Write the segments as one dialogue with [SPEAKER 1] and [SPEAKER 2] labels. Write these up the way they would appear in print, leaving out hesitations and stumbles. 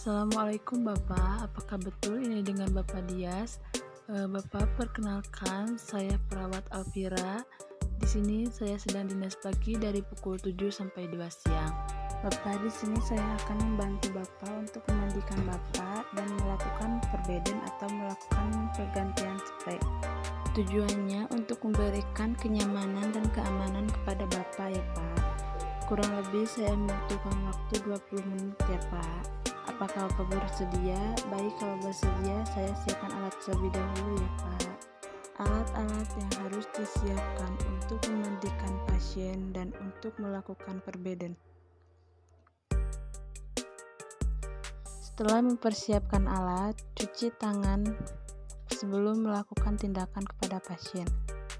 [SPEAKER 1] Assalamualaikum Bapak, apakah betul ini dengan Bapak Dias? Bapak, perkenalkan saya perawat Alvira. Di sini saya sedang dinas pagi dari pukul 7 sampai 2 siang. Bapak, di sini saya akan membantu Bapak untuk memandikan Bapak dan melakukan perbedaan atau melakukan pergantian spray. Tujuannya untuk memberikan kenyamanan dan keamanan kepada Bapak ya Pak. Kurang lebih saya membutuhkan waktu 20 menit ya Pak. Apakah Bapak bersedia? Baik, kalau bersedia saya siapkan alat terlebih dahulu ya Pak. Alat-alat yang harus disiapkan untuk memandikan pasien dan untuk melakukan perbedaan. Setelah mempersiapkan alat, cuci tangan sebelum melakukan tindakan kepada pasien.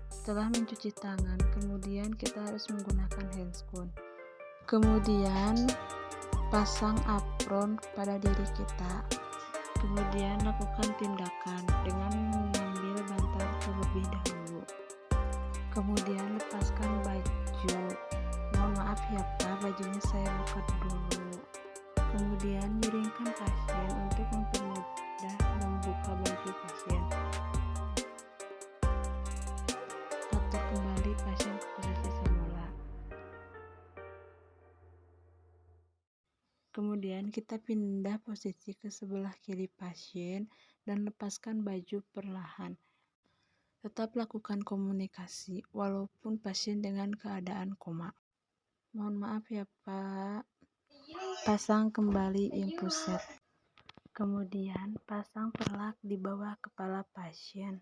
[SPEAKER 1] Setelah mencuci tangan, kemudian kita harus menggunakan handscoon. Kemudian pasang apron pada diri kita. Kemudian lakukan tindakan dengan mengambil bantal terlebih dahulu. Kemudian lepaskan baju. Mohon maaf ya Pak, bajunya saya buka dulu. Kemudian miringkan pasien untuk mempermudah membuka baju pasien. Atur kembali pasien ke posisi semula. Kemudian kita pindah posisi ke sebelah kiri pasien dan lepaskan baju perlahan. Tetap lakukan komunikasi walaupun pasien dengan keadaan koma. Mohon maaf ya Pak. Pasang kembali infuset. Kemudian pasang perlak di bawah kepala pasien.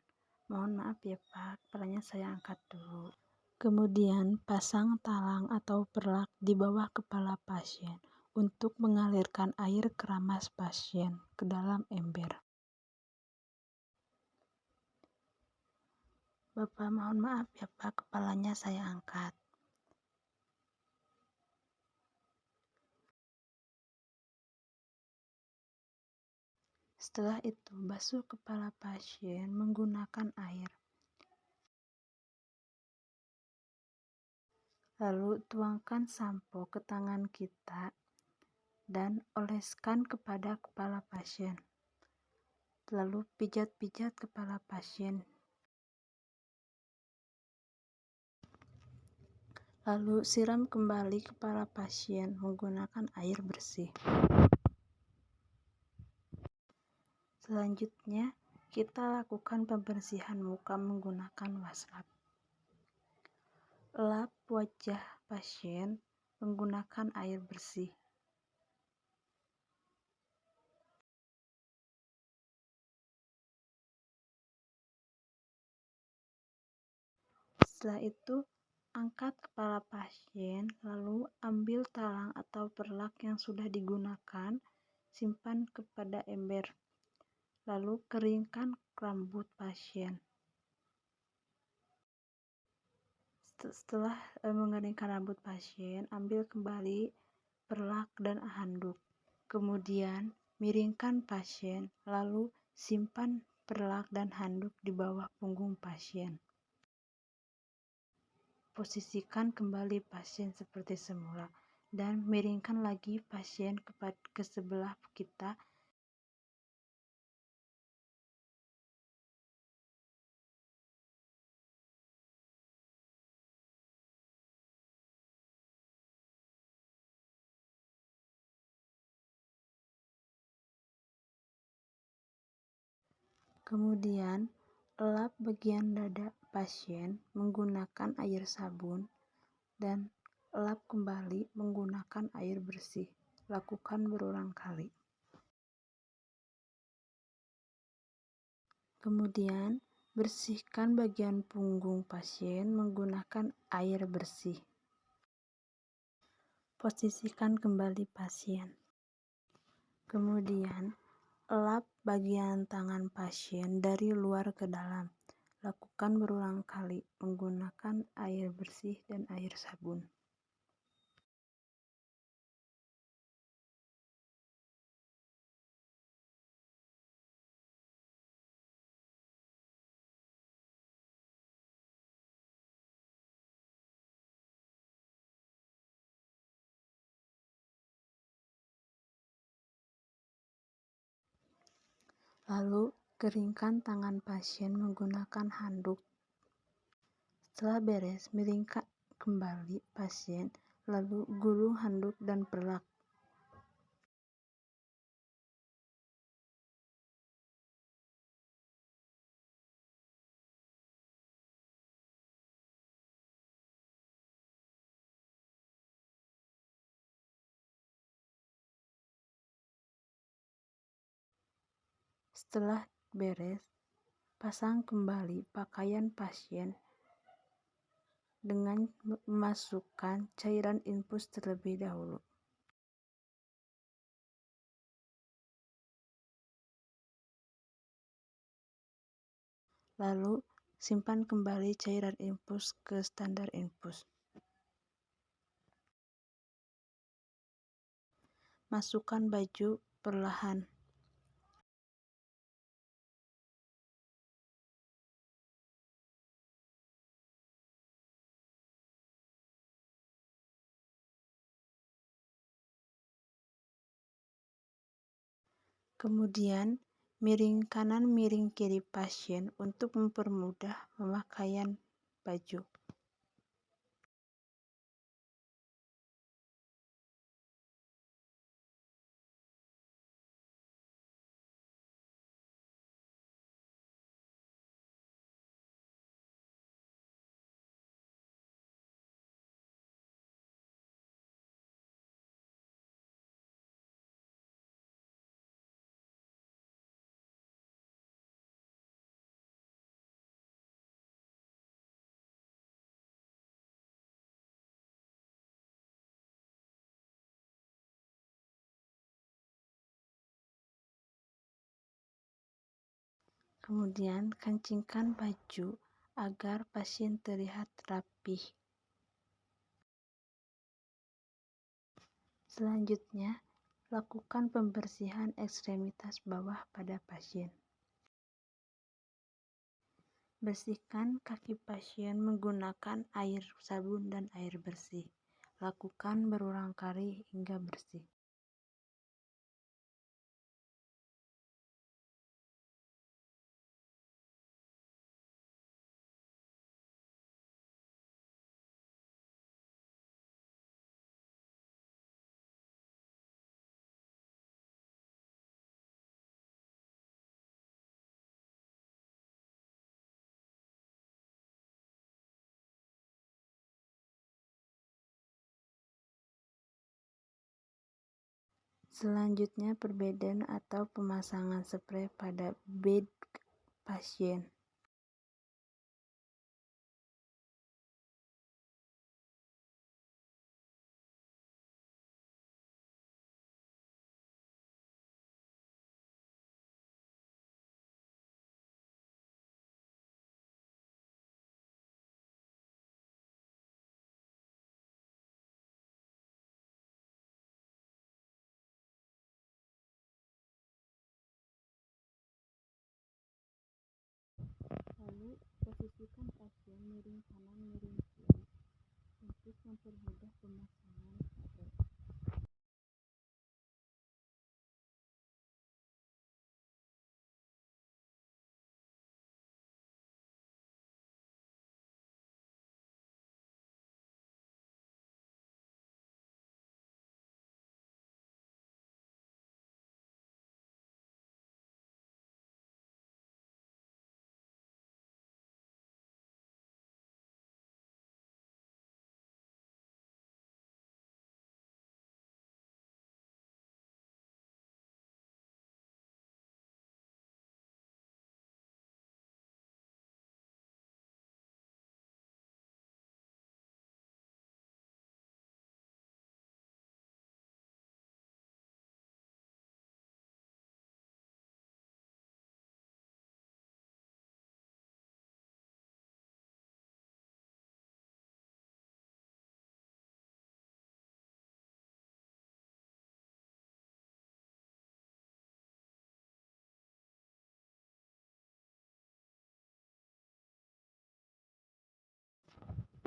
[SPEAKER 1] Mohon maaf ya Pak, kepalanya saya angkat dulu. Kemudian pasang talang atau perlak di bawah kepala pasien untuk mengalirkan air keramas pasien ke dalam ember. Bapak, mohon maaf ya Pak, kepalanya saya angkat. Setelah itu, basuh kepala pasien menggunakan air. Lalu tuangkan sampo ke tangan kita dan oleskan kepada kepala pasien. Lalu pijat-pijat kepala pasien. Lalu siram kembali kepala pasien menggunakan air bersih. Selanjutnya, kita lakukan pembersihan muka menggunakan washcloth. Lap wajah pasien menggunakan air bersih. Setelah itu, angkat kepala pasien, lalu ambil talang atau perlak yang sudah digunakan, simpan kepada ember. Lalu keringkan rambut pasien. Setelah mengeringkan rambut pasien, ambil kembali perlak dan handuk. Kemudian miringkan pasien, lalu simpan perlak dan handuk di bawah punggung pasien. Posisikan kembali pasien seperti semula dan miringkan lagi pasien ke sebelah kita. Kemudian lap bagian dada pasien menggunakan air sabun dan lap kembali menggunakan air bersih. Lakukan berulang kali. Kemudian bersihkan bagian punggung pasien menggunakan air bersih. Posisikan kembali pasien. Kemudian lap bagian tangan pasien dari luar ke dalam. Lakukan berulang kali menggunakan air bersih dan air sabun. Lalu, keringkan tangan pasien menggunakan handuk. Setelah beres, miringkan kembali pasien, lalu gulung handuk dan perlak. Setelah beres, pasang kembali pakaian pasien dengan memasukkan cairan infus terlebih dahulu. Lalu, simpan kembali cairan infus ke standar infus. Masukkan baju perlahan. Kemudian, miring kanan miring kiri pasien untuk mempermudah pemakaian baju. Kemudian, kencingkan baju agar pasien terlihat rapih. Selanjutnya, lakukan pembersihan ekstremitas bawah pada pasien. Bersihkan kaki pasien menggunakan air sabun dan air bersih. Lakukan berulang kali hingga bersih. Selanjutnya, perbedaan atau pemasangan spray pada bed pasien. Lalu, posisikan pasien miring kanan miring kiri untuk mempermudah pemasangan spray.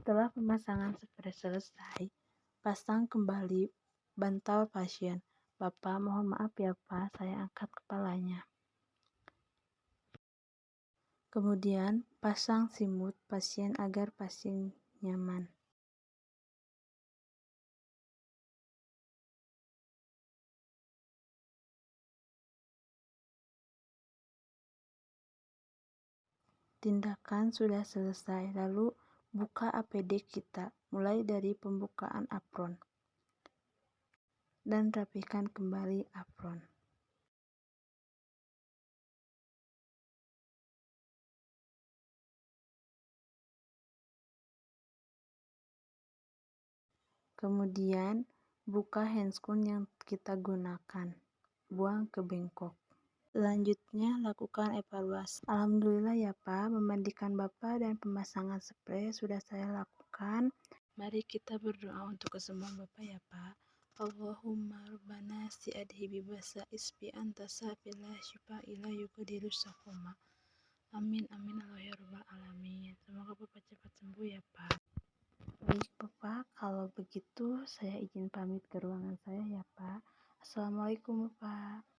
[SPEAKER 1] Setelah pemasangan spray selesai, pasang kembali bantal pasien. Bapak, mohon maaf ya Pak, saya angkat kepalanya. Kemudian, pasang selimut pasien agar pasien nyaman. Tindakan sudah selesai, lalu buka APD kita, mulai dari pembukaan apron, dan rapikan kembali apron. Kemudian, buka handscoon yang kita gunakan, buang ke bengkok. Selanjutnya, lakukan evaluasi. Alhamdulillah ya Pak, memandikan Bapak dan pemasangan spray sudah saya lakukan. Mari kita berdoa untuk kesembuhan Bapak ya Pak. Allahumma rabbana adhibi basa isbi anta safilah syifa ila yukadiru sakoma. Amin amin Allah ya rabbal alamin. Semoga Bapak cepat sembuh ya Pak. Baik Bapak, kalau begitu saya izin pamit ke ruangan saya ya Pak. Assalamualaikum Bapak.